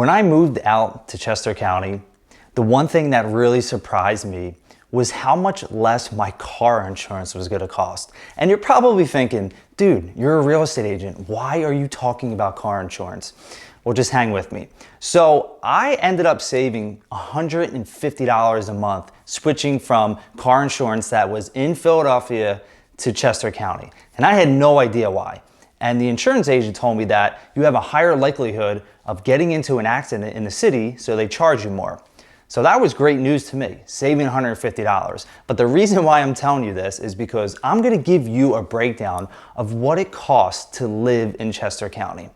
When I moved out to Chester County, the one thing that really surprised me was how much less my car insurance was gonna cost. And you're probably thinking, dude, you're a real estate agent. Why are you talking about car insurance? Well, just hang with me. So I ended up saving $150 a month switching from car insurance that was in Philadelphia to Chester County. And I had no idea why. And the insurance agent told me that you have a higher likelihood of getting into an accident in the city, so they charge you more. So that was great news to me, saving $150. But the reason why I'm telling you this is because I'm gonna give you a breakdown of what it costs to live in Chester County.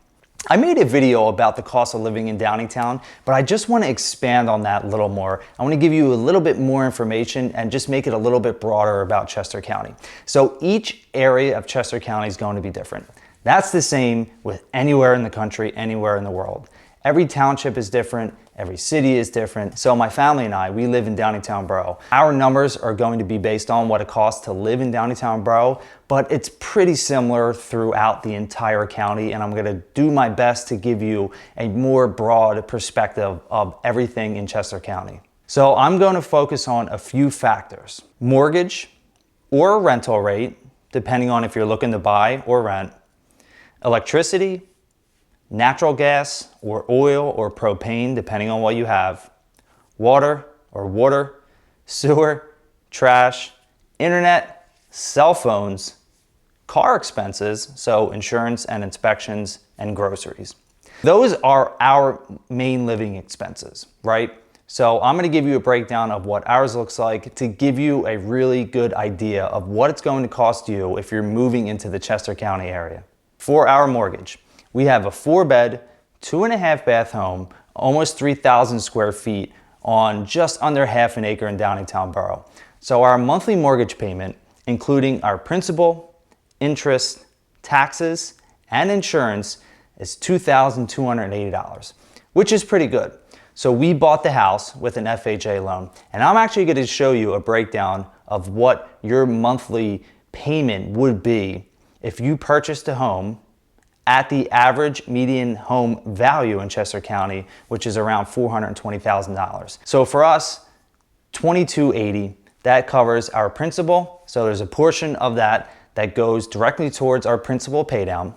I made a video about the cost of living in Downingtown, but I just want to expand on that a little more. I want to give you a little bit more information and just make it a little bit broader about Chester County. So each area of Chester County is going to be different. That's the same with anywhere in the country, anywhere in the world. Every township is different, every city is different. So my family and I, we live in Downingtown Borough. Our numbers are going to be based on what it costs to live in Downingtown Borough, but it's pretty similar throughout the entire county, and I'm gonna do my best to give you a more broad perspective of everything in Chester County. So I'm gonna focus on a few factors: mortgage or rental rate, depending on if you're looking to buy or rent, electricity, natural gas or oil or propane, depending on what you have, water or water, sewer, trash, internet, cell phones, car expenses, so insurance and inspections, and groceries. Those are our main living expenses, right? So I'm gonna give you a breakdown of what ours looks like to give you a really good idea of what it's going to cost you if you're moving into the Chester County area. For our mortgage, we have a 4-bed, 2.5-bath home, almost 3,000 square feet on just under half an acre in Downingtown Borough. So our monthly mortgage payment, including our principal, interest, taxes, and insurance, is $2,280, which is pretty good. So we bought the house with an FHA loan, and I'm actually going to show you a breakdown of what your monthly payment would be if you purchased a home at the average median home value in Chester County, which is around $420,000. So for us, $2,280, that covers our principal. So there's a portion of that that goes directly towards our principal paydown.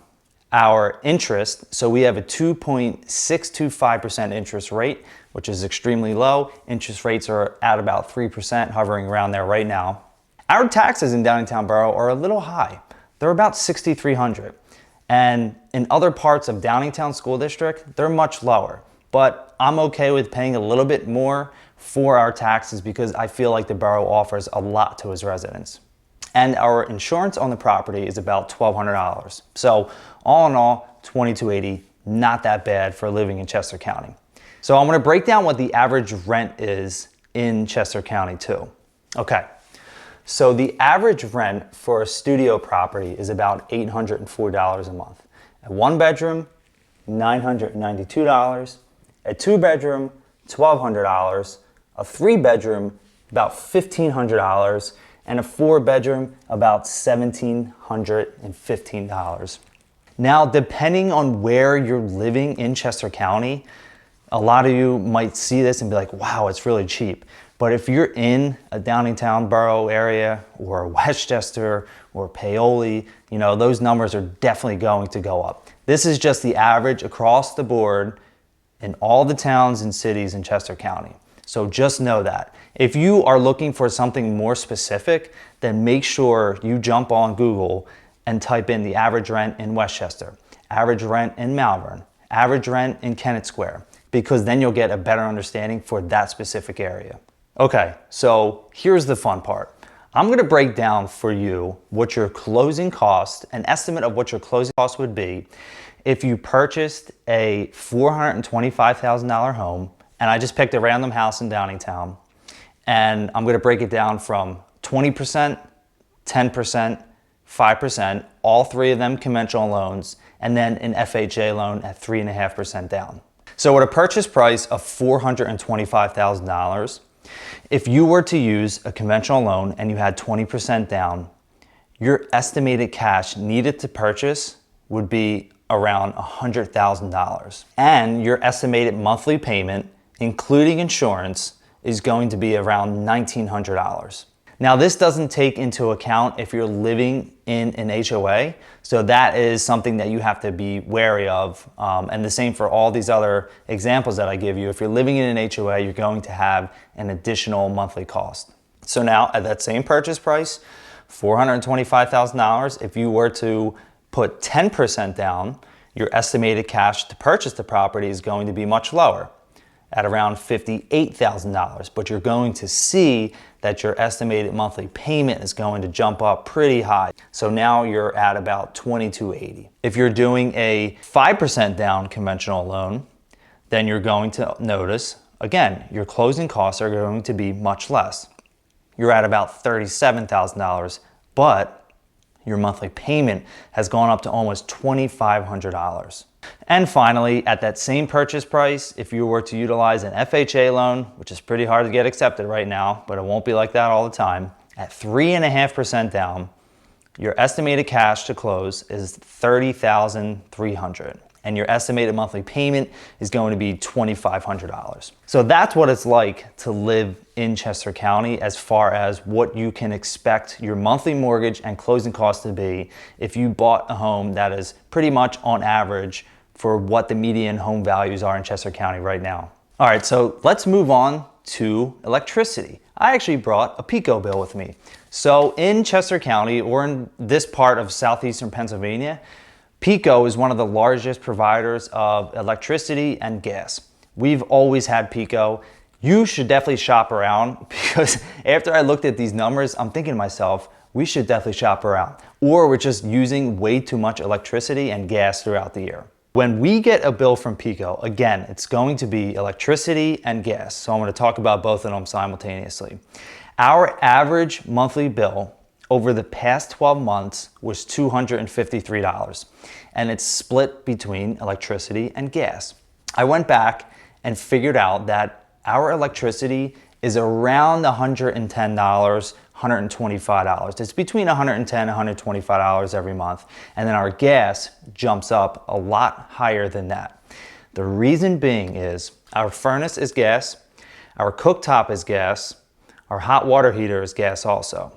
Our interest, so we have a 2.625% interest rate, which is extremely low. Interest rates are at about 3%, hovering around there right now. Our taxes in Downingtown Borough are a little high. They're about $6,300. And in other parts of Downingtown School District, they're much lower. But I'm okay with paying a little bit more for our taxes because I feel like the borough offers a lot to its residents. And our insurance on the property is about $1,200. So all in all, $2,280, not that bad for living in Chester County. So I'm gonna break down what the average rent is in Chester County too. Okay. So the average rent for a studio property is about $804 a month. A 1-bedroom, $992. A 2-bedroom, $1,200. A 3-bedroom, about $1,500. And a 4-bedroom, about $1,715. Now, depending on where you're living in Chester County, a lot of you might see this and be like, wow, it's really cheap. But if you're in a Downingtown Borough area or Westchester or Paoli, you know, those numbers are definitely going to go up. This is just the average across the board in all the towns and cities in Chester County. So just know that. If you are looking for something more specific, then make sure you jump on Google and type in the average rent in Westchester, average rent in Malvern, average rent in Kennett Square, because then you'll get a better understanding for that specific area. Okay, so here's the fun part. I'm gonna break down for you what your closing cost, an estimate of what your closing cost would be if you purchased a $425,000 home, and I just picked a random house in Downingtown, and I'm gonna break it down from 20%, 10%, 5%, all three of them conventional loans, and then an FHA loan at 3.5% down. So at a purchase price of $425,000, if you were to use a conventional loan and you had 20% down, your estimated cash needed to purchase would be around $100,000. And your estimated monthly payment, including insurance, is going to be around $1,900. Now, this doesn't take into account if you're living in an HOA, so that is something that you have to be wary of. And the same for all these other examples that I give you. If you're living in an HOA, you're going to have an additional monthly cost. So now, at that same purchase price, $425,000, if you were to put 10% down, your estimated cash to purchase the property is going to be much lower, at around $58,000, but you're going to see that your estimated monthly payment is going to jump up pretty high. So now you're at about $2,280. If you're doing a 5% down conventional loan, then you're going to notice, again, your closing costs are going to be much less. You're at about $37,000, but your monthly payment has gone up to almost $2,500. And finally, at that same purchase price, if you were to utilize an FHA loan, which is pretty hard to get accepted right now, but it won't be like that all the time, at 3.5% down, your estimated cash to close is $30,300. And your estimated monthly payment is going to be $2,500. So that's what it's like to live in Chester County as far as what you can expect your monthly mortgage and closing costs to be if you bought a home that is pretty much on average for what the median home values are in Chester County right now. All right, so let's move on to electricity. I actually brought a PICO bill with me. So in Chester County, or in this part of southeastern Pennsylvania, PICO is one of the largest providers of electricity and gas. We've always had PICO. You should definitely shop around, because after I looked at these numbers, I'm thinking to myself, we should definitely shop around. Or we're just using way too much electricity and gas throughout the year. When we get a bill from PICO, again, it's going to be electricity and gas. So I'm going to talk about both of them simultaneously. Our average monthly bill over the past 12 months was $253, and it's split between electricity and gas. I went back and figured out that our electricity is around $110, $125. It's between $110 and $125 every month. And then our gas jumps up a lot higher than that. The reason being is our furnace is gas, our cooktop is gas, our hot water heater is gas also.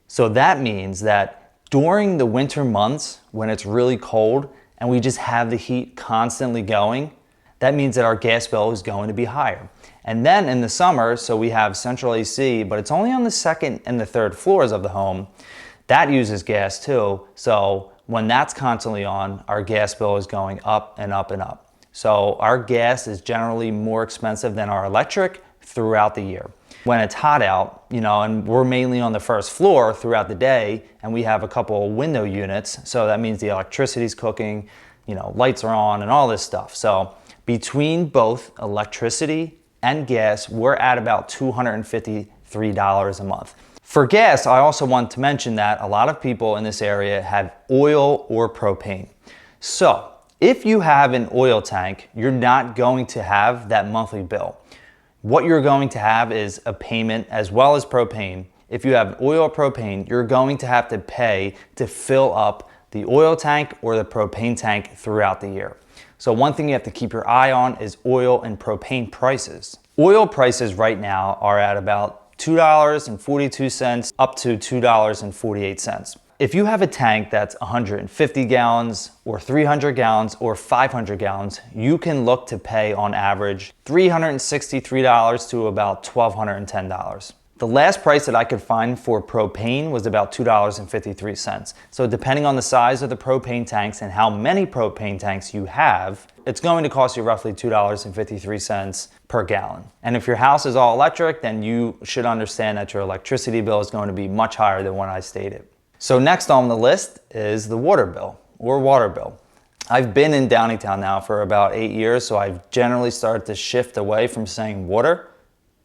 So that means that during the winter months when it's really cold and we just have the heat constantly going, that means that our gas bill is going to be higher. And then in the summer, so we have central AC, but it's only on the second and the third floors of the home. That uses gas too. So when that's constantly on, our gas bill is going up and up and up. So our gas is generally more expensive than our electric throughout the year. When it's hot out, and we're mainly on the first floor throughout the day, and we have a couple of window units, so that means the electricity's cooking, lights are on and all this stuff. So between both electricity and gas, we're at about $253 a month. For gas, I also want to mention that a lot of people in this area have oil or propane. So if you have an oil tank, you're not going to have that monthly bill. What you're going to have is a payment as well as propane. If you have oil or propane, you're going to have to pay to fill up the oil tank or the propane tank throughout the year. So one thing you have to keep your eye on is oil and propane prices. Oil prices right now are at about $2.42 up to $2.48. If you have a tank that's 150 gallons or 300 gallons or 500 gallons, you can look to pay on average $363 to about $1,210. The last price that I could find for propane was about $2.53. So depending on the size of the propane tanks and how many propane tanks you have, it's going to cost you roughly $2.53 per gallon. And if your house is all electric, then you should understand that your electricity bill is going to be much higher than what I stated. So next on the list is the water bill or water bill. I've been in Downingtown now for about 8 years, so I've generally started to shift away from saying water,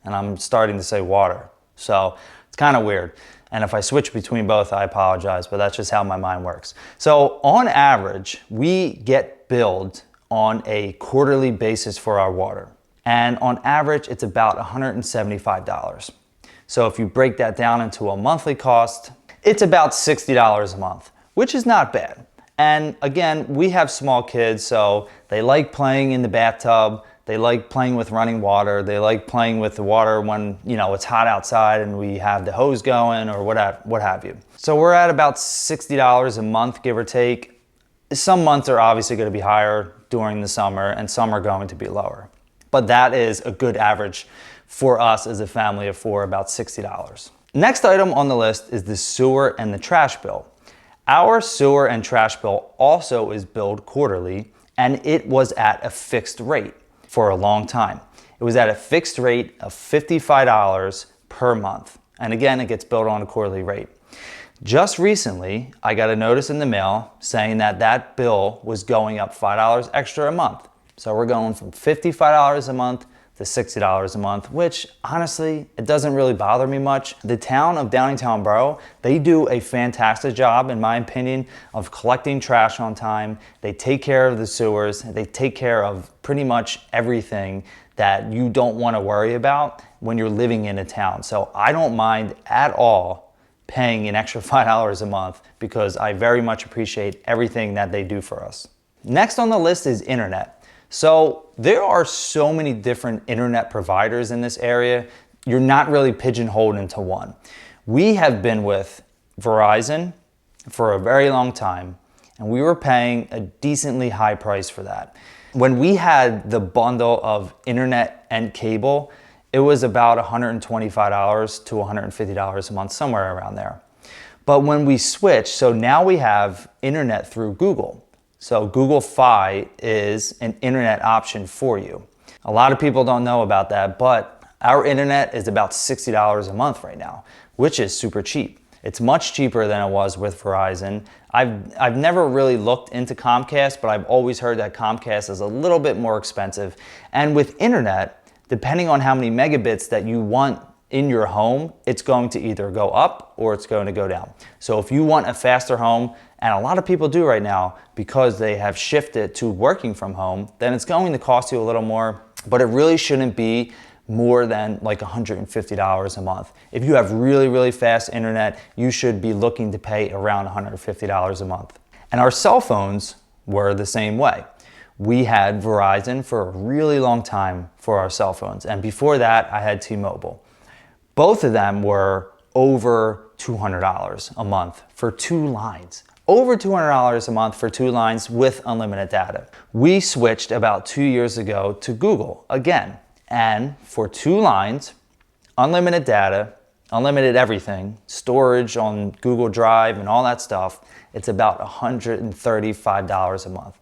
and I'm starting to say water. So it's kind of weird. And if I switch between both, I apologize, but that's just how my mind works. So on average, we get billed on a quarterly basis for our water. And on average, it's about $175. So if you break that down into a monthly cost, it's about $60 a month, which is not bad. And again, we have small kids, so they like playing in the bathtub. They like playing with running water. They like playing with the water when, you know, it's hot outside and we have the hose going or what have you. So we're at about $60 a month, give or take. Some months are obviously going to be higher during the summer and some are going to be lower. But that is a good average for us as a family of four, about $60. Next item on the list is the sewer and the trash bill. Our sewer and trash bill also is billed quarterly, and it was at a fixed rate for a long time. It was at a fixed rate of $55 per month. And again, it gets billed on a quarterly rate. Just recently, I got a notice in the mail saying that that bill was going up $5 extra a month. So we're going from $55 a month to $60 a month, which honestly, it doesn't really bother me much. The town of Downingtown Borough, they do a fantastic job, in my opinion, of collecting trash on time. They take care of the sewers. They take care of pretty much everything that you don't want to worry about when you're living in a town. So I don't mind at all paying an extra $5 a month because I very much appreciate everything that they do for us. Next on the list is internet. So there are so many different internet providers in this area. You're not really pigeonholed into one. We have been with Verizon for a very long time, and we were paying a decently high price for that. When we had the bundle of internet and cable, it was about $125 to $150 a month, somewhere around there. But when we switched, so now we have internet through Google. So Google Fi is an internet option for you. A lot of people don't know about that, but our internet is about $60 a month right now, which is super cheap. It's much cheaper than it was with Verizon. I've never really looked into Comcast, but I've always heard that Comcast is a little bit more expensive. And with internet, depending on how many megabits that you want in your home, it's going to either go up or it's going to go down. So if you want a faster home, and a lot of people do right now because they have shifted to working from home, then it's going to cost you a little more, but it really shouldn't be more than like $150 a month. If you have really, really fast internet, you should be looking to pay around $150 a month. And our cell phones were the same way. We had Verizon for a really long time for our cell phones. And before that, I had T-Mobile. Both of them were over $200 a month for 2 lines. Over $200 a month for 2 lines with unlimited data. We switched about 2 years ago to Google again. And for 2 lines, unlimited data, unlimited everything, storage on Google Drive and all that stuff, it's about $135 a month.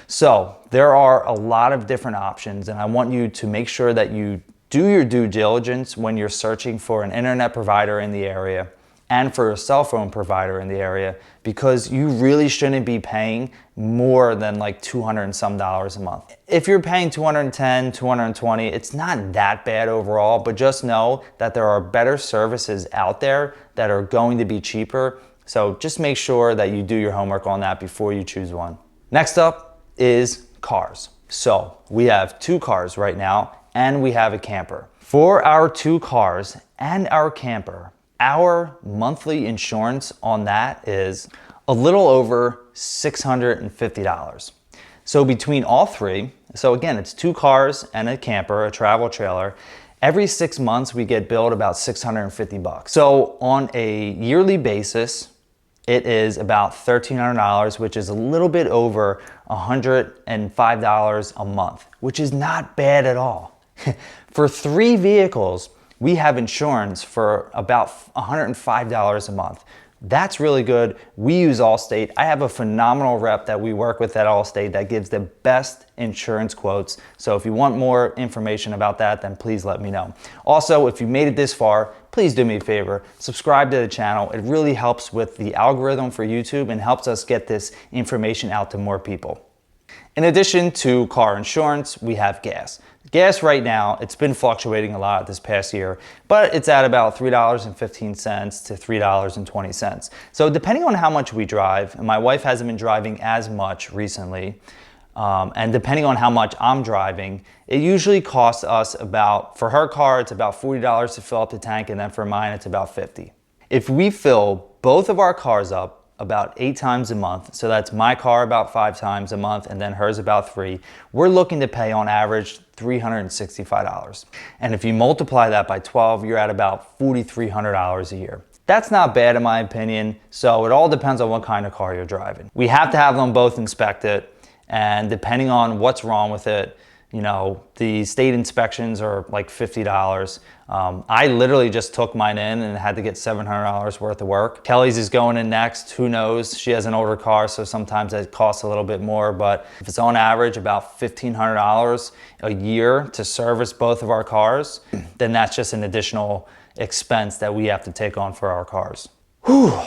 So there are a lot of different options, and I want you to make sure that you do your due diligence when you're searching for an internet provider in the area and for a cell phone provider in the area, because you really shouldn't be paying more than like $200 and some a month. If you're paying $210, $220, it's not that bad overall, but just know that there are better services out there that are going to be cheaper. So just make sure that you do your homework on that before you choose one. Next up is cars. So we have 2 cars right now, and we have a camper. For our 2 cars and our camper, our monthly insurance on that is a little over $650. So between all 3, so again, it's 2 cars and a camper, a travel trailer, every 6 months we get billed about $650. So on a yearly basis, it is about $1,300, which is a little bit over $105 a month, which is not bad at all. For 3 vehicles, we have insurance for about $105 a month. That's really good. We use Allstate. I have a phenomenal rep that we work with at Allstate that gives the best insurance quotes. So if you want more information about that, then please let me know. Also, if you made it this far, please do me a favor, subscribe to the channel. It really helps with the algorithm for YouTube and helps us get this information out to more people. In addition to car insurance, we have gas. Gas right now, it's been fluctuating a lot this past year, but it's at about $3.15 to $3.20. So depending on how much we drive, and my wife hasn't been driving as much recently, and depending on how much I'm driving, it usually costs us about, for her car, it's about $40 to fill up the tank, and then for mine, it's about $50. If we fill both of our cars up about 8 times a month. So that's my car about 5 times a month and then hers about 3. We're looking to pay on average $365. And if you multiply that by 12, you're at about $4,300 a year. That's not bad in my opinion. So it all depends on what kind of car you're driving. We have to have them both inspected, and depending on what's wrong with it, you know, the state inspections are like $50. I literally just took mine in and had to get $700 worth of work. Kelly's is going in next. Who knows? She has an older car, so sometimes it costs a little bit more. But if it's on average about $1,500 a year to service both of our cars, then that's just an additional expense that we have to take on for our cars. Whew,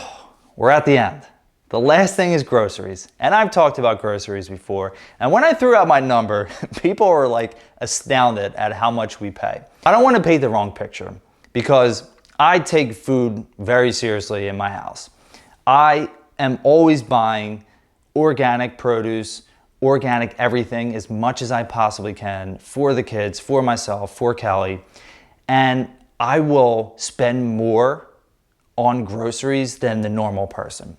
we're at the end. The last thing is groceries. And I've talked about groceries before. And when I threw out my number, people were like astounded at how much we pay. I don't want to paint the wrong picture because I take food very seriously in my house. I am always buying organic produce, organic everything as much as I possibly can for the kids, for myself, for Kelly. And I will spend more on groceries than the normal person.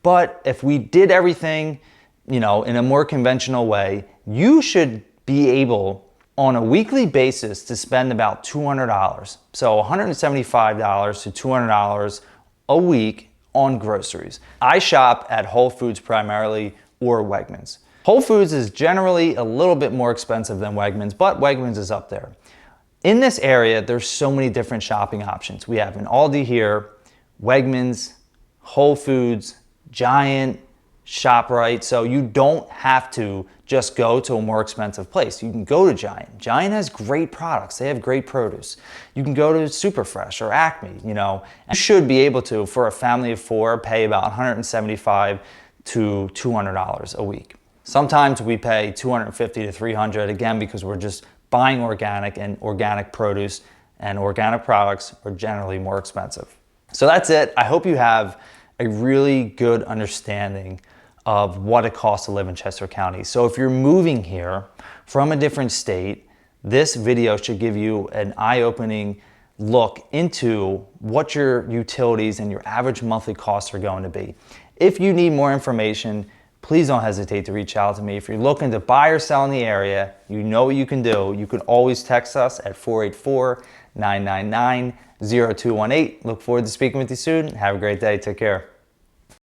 But if we did everything, you know, in a more conventional way, you should be able on a weekly basis to spend about $200. So $175 to $200 a week on groceries. I shop at Whole Foods primarily or Wegmans. Whole Foods is generally a little bit more expensive than Wegmans, but Wegmans is up there. In this area, there's so many different shopping options. We have an Aldi here, Wegmans, Whole Foods, Giant, ShopRite. So you don't have to just go to a more expensive place. You can go to Giant. Giant has great products. They have great produce. You can go to Superfresh or Acme, you know. And you should be able to, for a family of 4, pay about $175 to $200 a week. Sometimes we pay $250 to $300, again, because we're just buying organic, and organic produce and organic products are generally more expensive. So that's it. I hope you have a really good understanding of what it costs to live in Chester County. So if you're moving here from a different state, this video should give you an eye-opening look into what your utilities and your average monthly costs are going to be. If you need more information, please don't hesitate to reach out to me. If you're looking to buy or sell in the area, you know what you can do. You can always text us at 484-999-0218. Look forward to speaking with you soon. Have a great day. Take care.